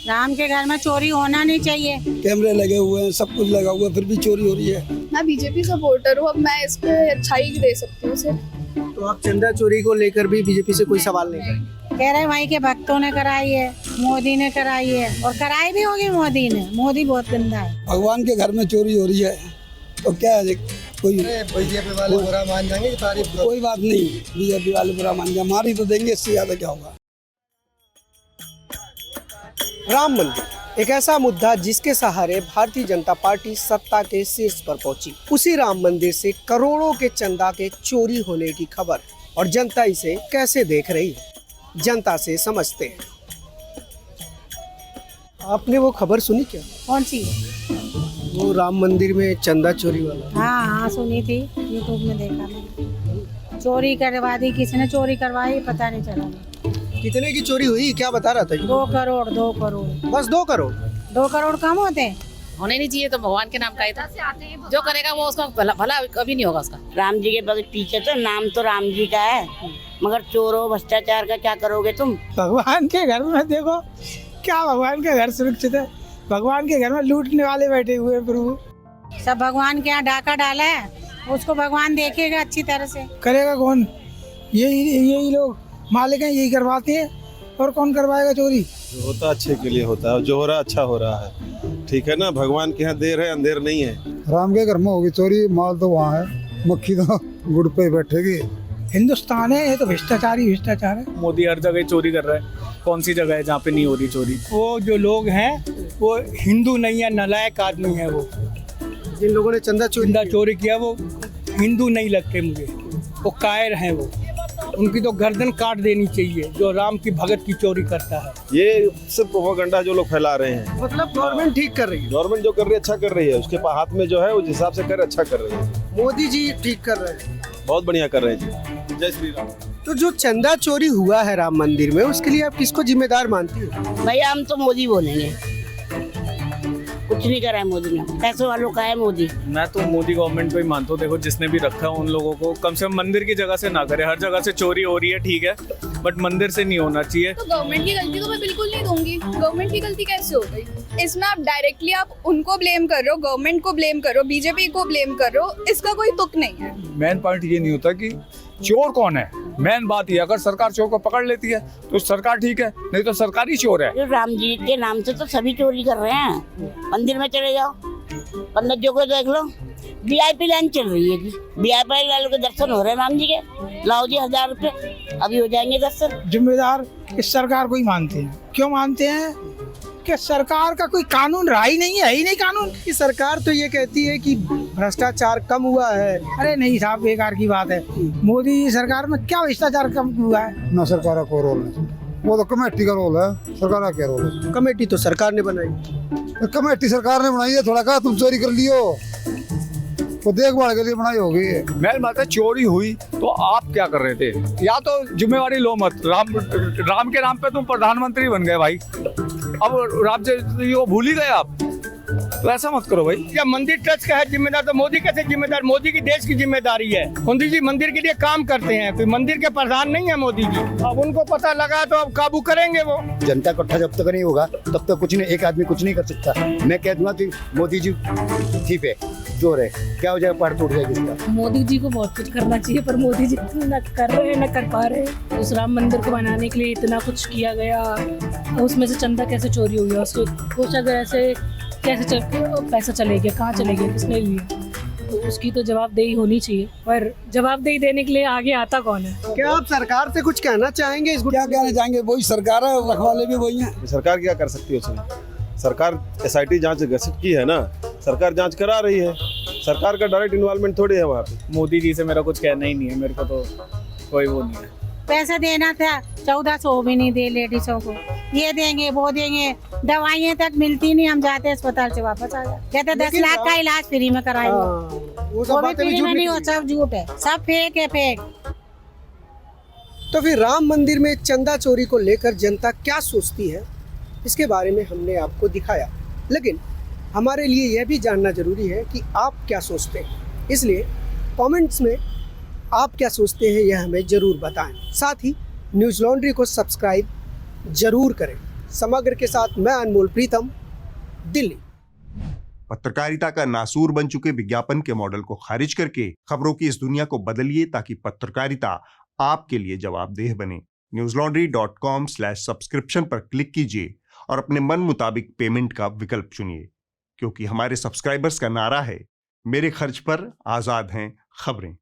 राम के घर में चोरी होना नहीं चाहिए। कैमरे लगे हुए हैं, सब कुछ लगा हुआ है, फिर भी चोरी हो रही है। मैं बीजेपी सपोर्टर हूँ, अब मैं इस पे अच्छाई दे सकती हूँ सिर्फ। तो आप चंदा चोरी को लेकर भी बीजेपी से कोई सवाल नहीं करेंगे? कह रहे वहीं के भक्तों ने कराई है, मोदी ने कराई है और कराई भी होगी मोदी ने। मोदी बहुत गंदा है। भगवान के घर में चोरी हो रही है तो क्या है, कोई बीजेपी वाले बुरा मान जाएंगे, तारीफ कोई बात नहीं, बीजेपी वाले बुरा मान जाए, मारी तो देंगे, इससे ज्यादा क्या होगा। राम मंदिर एक ऐसा मुद्दा जिसके सहारे भारतीय जनता पार्टी सत्ता के शीर्ष पर पहुंची। उसी राम मंदिर से करोड़ों के चंदा के चोरी होने की खबर, और जनता इसे कैसे देख रही है, जनता से समझते हैं। आपने वो खबर सुनी क्या? कौन सी? वो राम मंदिर में चंदा चोरी वाला। हाँ हाँ सुनी थी, यूट्यूब में देखा मैंने। चोरी करवा दी, किसने चोरी करवाई पता नहीं चला। कितने की चोरी हुई क्या बता रहा था? 2 करोड़ 2 करोड़। बस 2 करोड़? 2 करोड़ कम होते हैं? होने नहीं चाहिए, तो भगवान के नाम का ही था। जो करेगा वो उसका भला कभी नहीं होगा उसका। राम जी के पीछे तो नाम तो राम जी का है, मगर चोरों भ्रष्टाचार का क्या करोगे तुम? भगवान के घर में देखो क्या, भगवान के घर सुरक्षित है? भगवान के घर में लूटने वाले बैठे हुए हैं प्रभु। सब भगवान के यहाँ डाका डाला है, उसको भगवान देखेगा अच्छी तरह से। करेगा कौन? यही लोग मालिक हैं, यही करवाते हैं, और कौन करवाएगा चोरी? जो होता अच्छे के लिए होता है, जो हो रहा अच्छा हो रहा है, ठीक है ना। भगवान के यहाँ देर है, अंधेर नहीं है। राम के घर में होगी चोरी, माल तो वहाँ है, मक्खी तो गुड़ पे बैठेगी। हिंदुस्तान है, ये तो भ्रष्टाचार ही भ्रष्टाचार है। मोदी हर जगह चोरी कर रहा है, कौन सी जगह है जहाँ पे नहीं हो रही चोरी? वो जो लोग हैं वो हिंदू नहीं है, नालायक आदमी है। वो जिन लोगों ने चंदा चोरी किया वो हिंदू नहीं लगते मुझे, वो कायर हैं। वो उनकी तो गर्दन काट देनी चाहिए जो राम की भगत की चोरी करता है। ये सिर्फ प्रोपेगेंडा जो लोग फैला रहे हैं। मतलब गवर्नमेंट ठीक कर रही है? गवर्नमेंट जो कर रही है अच्छा कर रही है, उसके हाथ में जो है उस हिसाब से कर अच्छा कर रही है। मोदी जी ठीक कर रहे हैं, बहुत बढ़िया कर रहे हैं जी। जय श्री राम। तो जो चंदा चोरी हुआ है राम मंदिर में, उसके लिए आप किसको जिम्मेदार मानती हो? भैया हम तो मोदी बोलेंगे, कुछ नहीं करा है मोदी ने, पैसों वालों का है मोदी। मैं तो मोदी गवर्नमेंट को ही मानता हूँ। देखो जिसने भी रखा है उन लोगों को कम से कम मंदिर की जगह से ना करे। हर जगह से चोरी हो रही है ठीक है, बट मंदिर से नहीं होना चाहिए। तो गवर्नमेंट की गलती तो मैं बिल्कुल नहीं दूंगी। गवर्नमेंट की गलती कैसे हो गई? इसमें आप डायरेक्टली आप उनको ब्लेम कर रहे हो, गवर्नमेंट को ब्लेम कर रहे हो, बीजेपी को ब्लेम कर रहे हो, इसका कोई तुक नहीं है। मेन पॉइंट ये नहीं होता कि चोर कौन है, मेन बात ये, अगर सरकार चोर को पकड़ लेती है तो सरकार ठीक है, नहीं तो सरकारी चोर है। राम जी के नाम से तो सभी चोरी कर रहे हैं। मंदिर में चले जाओ, पंडित जी को देख लो, VIP लाइन चल रही है जी। VIP वालों के दर्शन हो रहे हैं राम जी के। लाओ जी 1000 रुपए, अभी हो जाएंगे दर्शन। जिम्मेदार इस सरकार को ही मानते हैं। क्यों मानते हैं? कि सरकार का कोई कानून रहा ही नहीं है, ही नहीं कानून की। सरकार तो ये कहती है कि भ्रष्टाचार कम हुआ है। अरे नहीं साहब, बेकार की बात है। मोदी सरकार में क्या भ्रष्टाचार कम हुआ है? ना सरकार का कोई रोल नहीं, वो तो कमेटी का रोल है, सरकार का क्या रोल है? कमेटी तो सरकार ने बनाई। कमेटी सरकार ने बनाई है, थोड़ा कहा तुम चोरी कर लियो, वो देखभाल के लिए बनाई होगी। मेन बात है चोरी हुई तो आप क्या कर रहे थे? या तो जिम्मेवारी लो मत। राम के नाम पे तुम प्रधानमंत्री बन गए भाई, अब राम से वो भूल ही गए आप, तो ऐसा मत करो भाई। क्या मंदिर ट्रस्ट का है जिम्मेदार, तो मोदी कैसे जिम्मेदार? मोदी की देश की जिम्मेदारी है। मोदी जी मंदिर के लिए काम करते हैं, कोई मंदिर के प्रधान नहीं है मोदी जी। अब उनको पता लगा तो अब काबू करेंगे वो। जनता इकट्ठा जब तक नहीं होगा तब तक कुछ नहीं, एक आदमी कुछ नहीं कर सकता। मैं कह दूंगा कि मोदी जी ठीक है, चोर है, क्या हो जाएगा, पहाड़ टूट जाएगा इसका। मोदी जी को बहुत कुछ करना चाहिए, पर मोदी जी न कर रहे हैं न कर पा रहे हैं। उस राम मंदिर को बनाने के लिए इतना कुछ किया गया, उसमें से चंदा कैसे चोरी हुई है? उसको पूछा गया ऐसे कैसे पैसा चले गया, कहाँ चले गया, किसने लिया? तो उसकी तो जवाबदेही होनी चाहिए, पर जवाबदेही देने के लिए आगे आता कौन है? क्या आप सरकार से कुछ कहना चाहेंगे? क्या कहना चाहेंगे? वही सरकार है, रखवाले भी वही हैं। सरकार क्या कर सकती है उसमें? सरकार SIT जांच गठित की है ना, सरकार जांच करा रही है, सरकार का डायरेक्ट इन्वॉल्वमेंट थोड़ी है वहाँ पे। मोदी जी से मेरा कुछ कहना ही नहीं है, मेरे को तो कोई वो नहीं है। पैसा देना था 1400 भी नहीं दे लेडीजों को, ये देंगे वो देंगे, दवाइयाँ तक मिलती नहीं, हम जाते अस्पताल से वापस आ जाते। कहते 10 लाख का इलाज फ्री में कराएंगे, वो भी फ्री में नहीं हो, सब झूठ है, सब फेक है, फेक। तो फिर राम मंदिर में चंदा चोरी को लेकर जनता क्या सोचती है, इसके बारे में हमने आपको दिखाया, लेकिन हमारे लिए यह भी जानना जरूरी है कि आप क्या सोचते हैं। इसलिए कमेंट्स में आप क्या सोचते हैं यह हमें ज़रूर बताएं। साथ ही न्यूज़ लॉन्ड्री को सब्सक्राइब ज़रूर करें। समग्र के साथ मैं अनमोल प्रीतम, दिल्ली। पत्रकारिता का नासूर बन चुके विज्ञापन के मॉडल को खारिज करके खबरों की इस दुनिया को बदलिए ताकि पत्रकारिता आपके लिए जवाबदेह बने। newslaundry.com/subscription पर क्लिक कीजिए और अपने मन मुताबिक पेमेंट का विकल्प चुनिए, क्योंकि हमारे सब्सक्राइबर्स का नारा है, मेरे खर्च पर आजाद हैं खबरें।